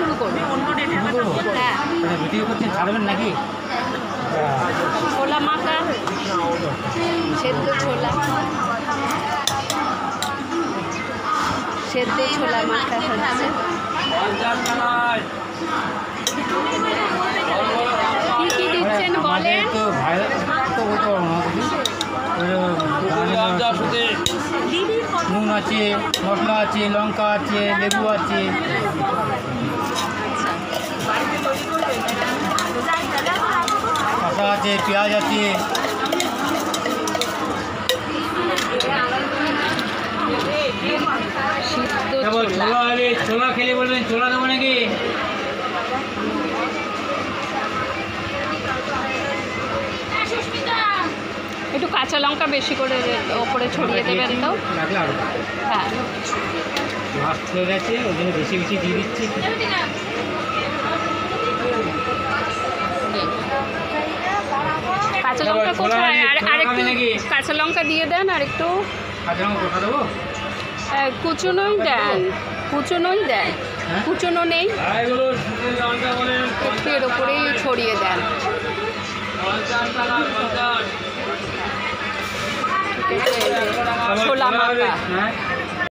শুরু করবো। হ্যাঁ, ভিডিও করতে ছাড়বেন নাকি? ছোলা মাখা, সেদ্ধ ছোলা, সেদ্ধ ছোলা মাখা হচ্ছে। কি কি দিচ্ছেন বলেন? তো ভাইরাল তো বলতে পারবো না কিছু। নুন আছে, মশলা আছে, লঙ্কা আছে, লেবু আছে, শসা আছে, পেঁয়াজ আছে। সিদ্ধ ছোলা। ছোলা খেলে বলবেন ছোলা দেবো নাকি? একটু কাঁচা লঙ্কা বেশি করে ওপরে ছড়িয়ে দেবেন তো। হ্যাঁ, লাস্ট হয়ে গেছে, ওই জন্য বেশি বেশি দিয়ে দিচ্ছি। কাঁচা লঙ্কা কোথায়? আরেকটু কাঁচা লঙ্কা দিয়ে দেন, আর একটু কাঁচা লঙ্কা কোথা দেবো? কুচনোই দেন, কুচনোই দেন, কুচনো নেই, একটু এর ওপরেই ছড়িয়ে দেন। ছোলা মাখা।